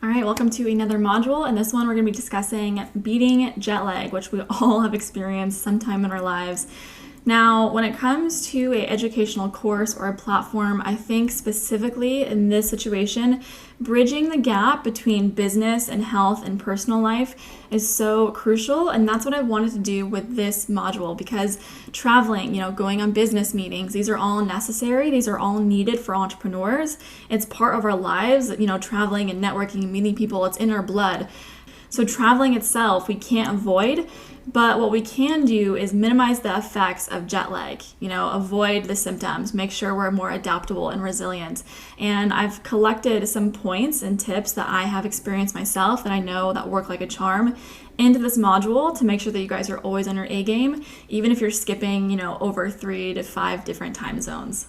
All right, welcome to another module. In this one, we're going to be discussing beating jet lag, which we all have experienced sometime in our lives. Now, when it comes to an educational course or a platform, I think specifically in this situation, bridging the gap between business and health and personal life is so crucial. And that's what I wanted to do with this module, because traveling, going on business meetings, these are all necessary. These are all needed for entrepreneurs. It's part of our lives, traveling and networking and meeting people, it's in our blood. So traveling itself, we can't avoid, but what we can do is minimize the effects of jet lag, avoid the symptoms, make sure we're more adaptable and resilient. And I've collected some points and tips that I have experienced myself that I know that work like a charm into this module to make sure that you guys are always on your A game, even if you're skipping, over 3 to 5 different time zones.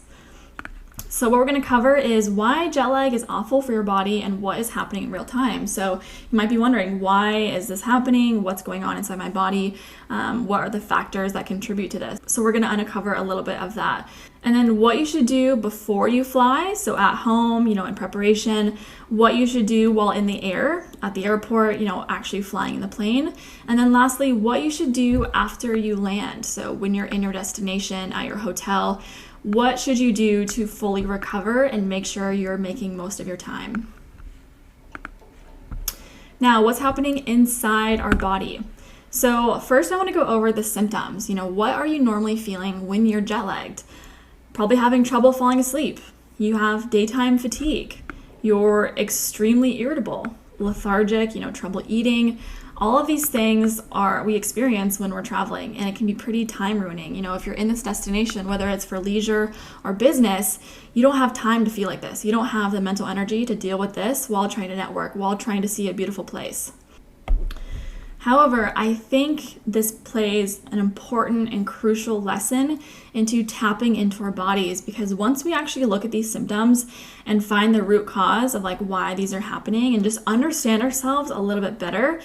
So what we're going to cover is why jet lag is awful for your body and what is happening in real time. So you might be wondering, why is this happening? What's going on inside my body? What are the factors that contribute to this? So we're going to uncover a little bit of that. And then what you should do before you fly, so at home, in preparation, what you should do while in the air, at the airport, actually flying in the plane. And then lastly, what you should do after you land. So when you're in your destination, at your hotel, what should you do to fully recover and make sure you're making most of your time? Now, what's happening inside our body? So first I want to go over the symptoms. What are you normally feeling when you're jet lagged? Probably having trouble falling asleep. You have daytime fatigue. You're extremely irritable, lethargic, trouble eating. All of these things we experience when we're traveling, and it can be pretty time ruining. If you're in this destination, whether it's for leisure or business, you don't have time to feel like this. You don't have the mental energy to deal with this while trying to network, while trying to see a beautiful place. However, I think this plays an important and crucial lesson into tapping into our bodies, because once we actually look at these symptoms and find the root cause of why these are happening and just understand ourselves a little bit better,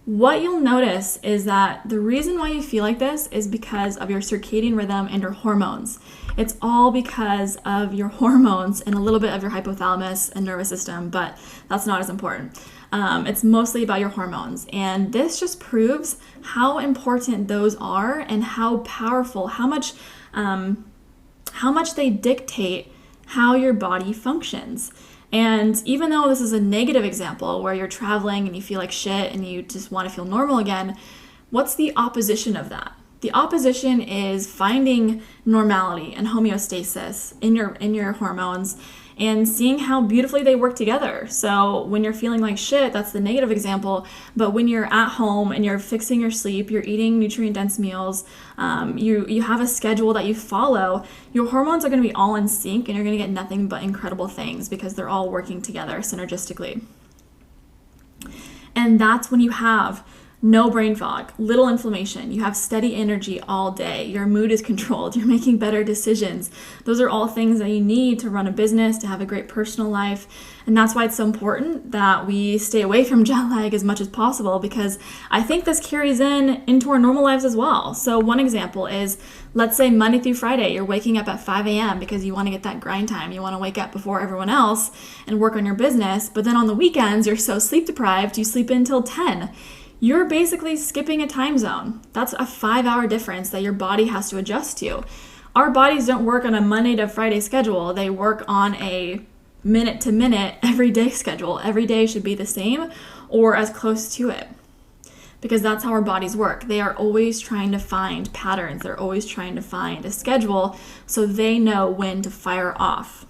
what you'll notice is that the reason why you feel like this is because of your circadian rhythm and your hormones. It's all because of your hormones and a little bit of your hypothalamus and nervous system, but that's not as important. It's mostly about your hormones. And this just proves how important those are and how powerful, how much they dictate how your body functions. And even though this is a negative example where you're traveling and you feel like shit and you just want to feel normal again, what's the opposition of that? The opposition is finding normality and homeostasis in your hormones and seeing how beautifully they work together. So when you're feeling like shit, that's the negative example. But when you're at home and you're fixing your sleep, you're eating nutrient-dense meals, you have a schedule that you follow, your hormones are going to be all in sync and you're going to get nothing but incredible things because they're all working together synergistically. And that's when you have no brain fog, little inflammation, you have steady energy all day, your mood is controlled, you're making better decisions. Those are all things that you need to run a business, to have a great personal life. And that's why it's so important that we stay away from jet lag as much as possible, because I think this carries into our normal lives as well. So one example is, let's say Monday through Friday, you're waking up at 5 a.m. because you want to get that grind time. You want to wake up before everyone else and work on your business. But then on the weekends, you're so sleep deprived, you sleep until 10. You're basically skipping a time zone. That's a 5-hour difference that your body has to adjust to. Our bodies don't work on a Monday to Friday schedule. They work on a minute to minute everyday schedule. Every day should be the same or as close to it, because that's how our bodies work. They are always trying to find patterns. They're always trying to find a schedule so they know when to fire off.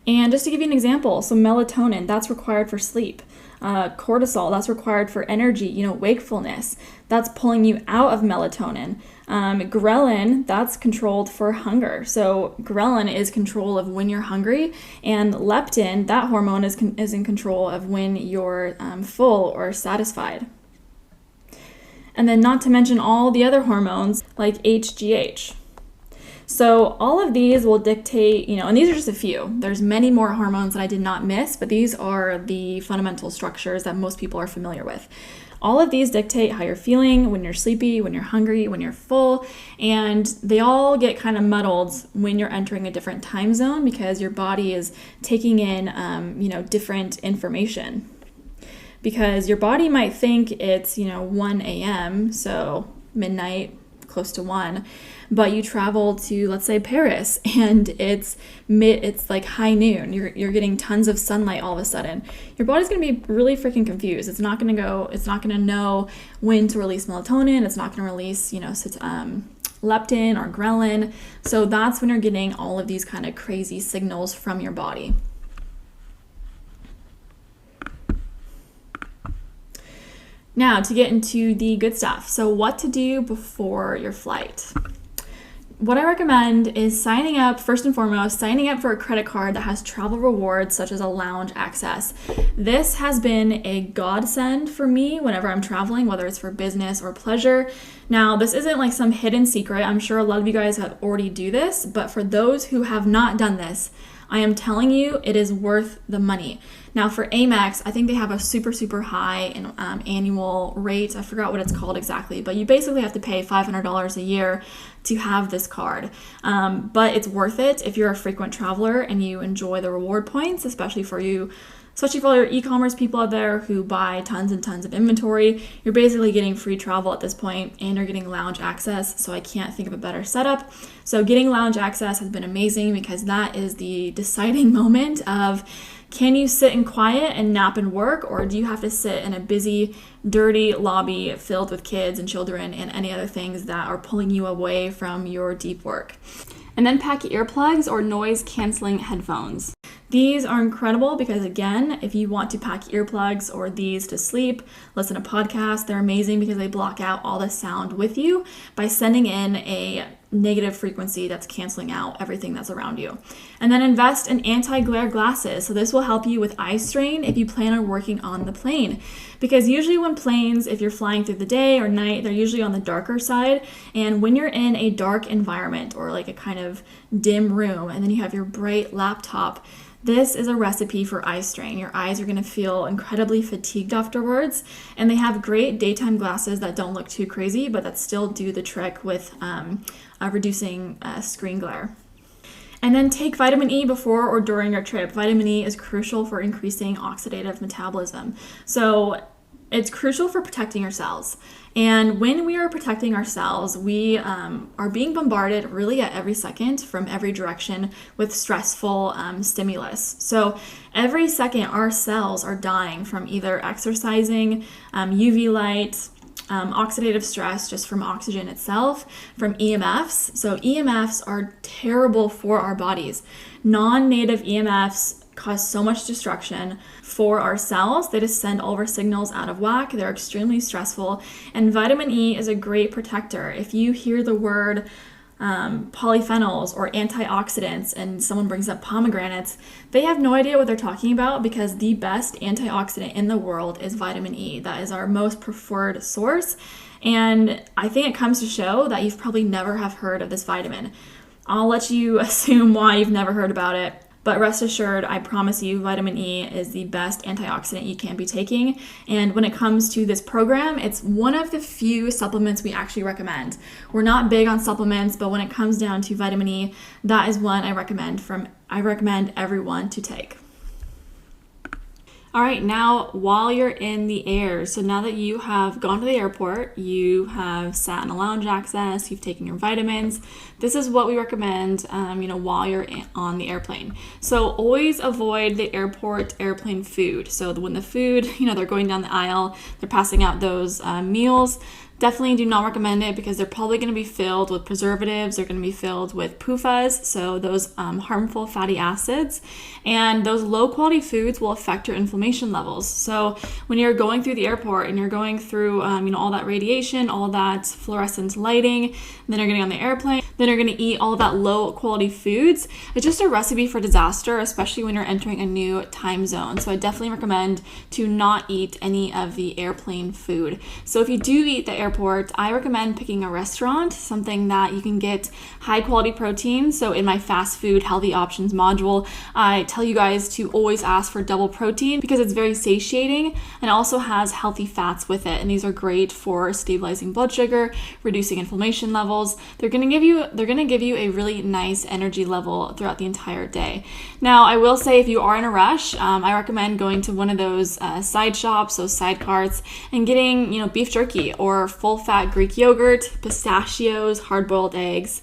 And just to give you an example, so melatonin, that's required for sleep. Cortisol, that's required for energy, wakefulness. That's pulling you out of melatonin. Ghrelin, that's controlled for hunger. So ghrelin is control of when you're hungry, and leptin, that hormone is in control of when you're full or satisfied. And then not to mention all the other hormones like HGH. So all of these will dictate, and these are just a few. There's many more hormones that I did not miss, but these are the fundamental structures that most people are familiar with. All of these dictate how you're feeling when you're sleepy, when you're hungry, when you're full, and they all get kind of muddled when you're entering a different time zone because your body is taking in, different information. Because your body might think it's, 1 a.m., so midnight, close to 1, but you travel to, let's say, Paris, and it's like high noon. You're getting tons of sunlight all of a sudden. Your body's going to be really freaking confused. It's not going to know when to release melatonin. It's not going to release, leptin or ghrelin. So that's when you're getting all of these kind of crazy signals from your body. Now, to get into the good stuff. So what to do before your flight. What I recommend is first and foremost, signing up for a credit card that has travel rewards such as a lounge access. This has been a godsend for me whenever I'm traveling, whether it's for business or pleasure. Now, this isn't like some hidden secret. I'm sure a lot of you guys have already do this, but for those who have not done this, I am telling you, it is worth the money. Now for Amex, I think they have a super, super high annual rate. I forgot what it's called exactly, but you basically have to pay $500 a year to have this card. But it's worth it if you're a frequent traveler and you enjoy the reward points, especially for all your e-commerce people out there who buy tons and tons of inventory. You're basically getting free travel at this point, and you're getting lounge access, so I can't think of a better setup. So getting lounge access has been amazing because that is the deciding moment of, can you sit in quiet and nap and work, or do you have to sit in a busy, dirty lobby filled with kids and children and any other things that are pulling you away from your deep work? And then pack earplugs or noise-canceling headphones. These are incredible because, again, if you want to pack earplugs or these to sleep, listen to podcasts, they're amazing because they block out all the sound with you by sending in a negative frequency that's canceling out everything that's around you. And then invest in anti-glare glasses. So this will help you with eye strain if you plan on working on the plane. Because usually when planes, if you're flying through the day or night, they're usually on the darker side. And when you're in a dark environment or like a kind of dim room, and then you have your bright laptop, this is a recipe for eye strain. Your eyes are going to feel incredibly fatigued afterwards, and they have great daytime glasses that don't look too crazy, but that still do the trick with reducing screen glare. And then take vitamin E before or during your trip. Vitamin E is crucial for increasing oxidative metabolism. So it's crucial for protecting your cells. And when we are protecting our cells, we are being bombarded really at every second from every direction with stressful stimulus. So every second, our cells are dying from either exercising, UV light, oxidative stress just from oxygen itself, from EMFs. So EMFs are terrible for our bodies. Non-native EMFs cause so much destruction for our cells. They just send all of our signals out of whack. They're extremely stressful. And vitamin E is a great protector. If you hear the word polyphenols or antioxidants and someone brings up pomegranates, they have no idea what they're talking about because the best antioxidant in the world is vitamin E. That is our most preferred source. And I think it comes to show that you've probably never have heard of this vitamin. I'll let you assume why you've never heard about it. But rest assured, I promise you, vitamin E is the best antioxidant you can be taking. And when it comes to this program, it's one of the few supplements we actually recommend. We're not big on supplements, but when it comes down to vitamin E, that is one I recommend everyone to take. All right, now while you're in the air, so now that you have gone to the airport, you have sat in a lounge access, you've taken your vitamins, this is what we recommend, while you're on the airplane. So always avoid the airplane food. So when the food, they're going down the aisle, they're passing out those meals. Definitely do not recommend it because they're probably going to be filled with preservatives. They're going to be filled with PUFAs, so those harmful fatty acids. And those low quality foods will affect your inflammation levels. So when you're going through the airport and you're going through all that radiation, all that fluorescent lighting, then you're getting on the airplane, then you're going to eat all of that low quality foods. It's just a recipe for disaster, especially when you're entering a new time zone. So I definitely recommend to not eat any of the airplane food. So if you do eat the airplane airport, I recommend picking a restaurant, something that you can get high quality protein. So in my fast food healthy options module, I tell you guys to always ask for double protein because it's very satiating and also has healthy fats with it. And these are great for stabilizing blood sugar, reducing inflammation levels. They're gonna give you a really nice energy level throughout the entire day. Now, I will say if you are in a rush, I recommend going to one of those side shops, those side carts, and getting, beef jerky or full-fat Greek yogurt, pistachios, hard-boiled eggs,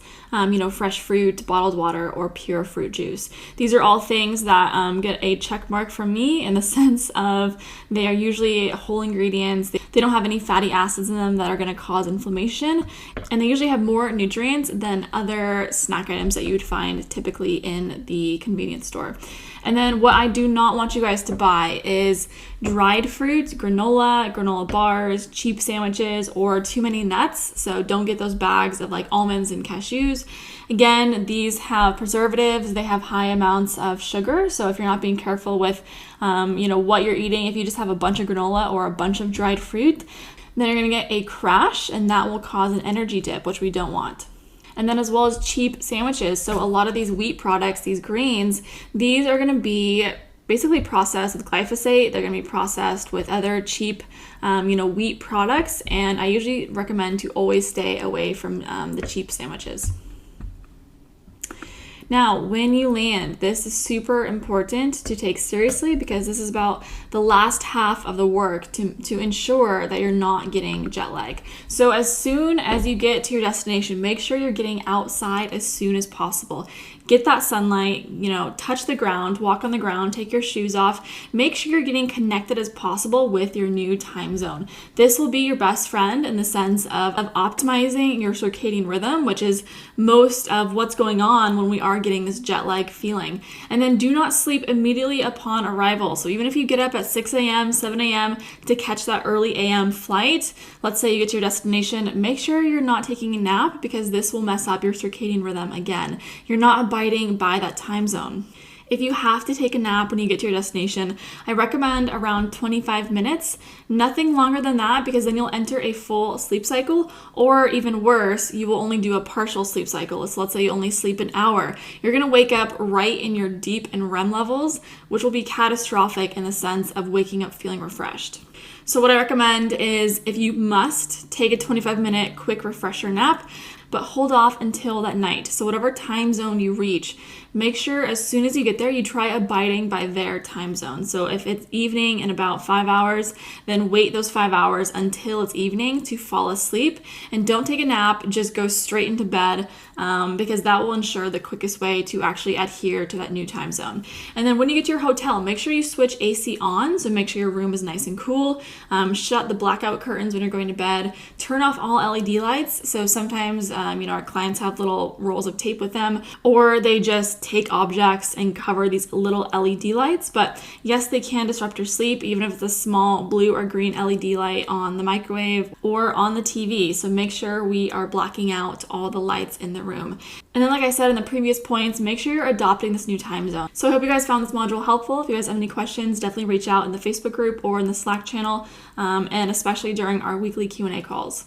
fresh fruit, bottled water, or pure fruit juice. These are all things that get a check mark from me in the sense of they are usually whole ingredients. They don't have any fatty acids in them that are going to cause inflammation, and they usually have more nutrients than other snack items that you would find typically in the convenience store. And then what I do not want you guys to buy is dried fruit, granola bars, cheap sandwiches, or too many nuts. So don't get those bags of like almonds and cashews. Again, these have preservatives. They have high amounts of sugar. So if you're not being careful with, what you're eating, if you just have a bunch of granola or a bunch of dried fruit, then you're going to get a crash, and that will cause an energy dip, which we don't want. And then as well as cheap sandwiches. So a lot of these wheat products, these grains, these are going to be basically processed with glyphosate. They're going to be processed with other cheap, wheat products. And I usually recommend to always stay away from the cheap sandwiches. Now, when you land, this is super important to take seriously because this is about the last half of the work to ensure that you're not getting jet lag. So as soon as you get to your destination, make sure you're getting outside as soon as possible. Get that sunlight, touch the ground, walk on the ground, take your shoes off. Make sure you're getting connected as possible with your new time zone. This will be your best friend in the sense of optimizing your circadian rhythm, which is most of what's going on when we are getting this jet lag feeling. And then do not sleep immediately upon arrival. So even if you get up at 6 a.m., 7 a.m. to catch that early a.m. flight, let's say you get to your destination, make sure you're not taking a nap because this will mess up your circadian rhythm again. You're not abiding by that time zone. If you have to take a nap when you get to your destination, I recommend around 25 minutes, nothing longer than that, because then you'll enter a full sleep cycle, or even worse, you will only do a partial sleep cycle. So let's say you only sleep an hour. You're gonna wake up right in your deep and REM levels, which will be catastrophic in the sense of waking up feeling refreshed. So what I recommend is if you must, take a 25-minute quick refresher nap, but hold off until that night. So whatever time zone you reach, make sure as soon as you get there, you try abiding by their time zone. So if it's evening in about 5 hours, then wait those 5 hours until it's evening to fall asleep. And don't take a nap, just go straight into bed because that will ensure the quickest way to actually adhere to that new time zone. And then when you get to your hotel, make sure you switch AC on. So make sure your room is nice and cool. Shut the blackout curtains when you're going to bed. Turn off all LED lights. So sometimes our clients have little rolls of tape with them, or they just take objects and cover these little LED lights. But yes, they can disrupt your sleep, even if it's a small blue or green LED light on the microwave or on the TV. So make sure we are blacking out all the lights in the room. And then, like I said in the previous points, make sure you're adopting this new time zone. So I hope you guys found this module helpful. If you guys have any questions, definitely reach out in the Facebook group or in the Slack channel, and especially during our weekly Q&A calls.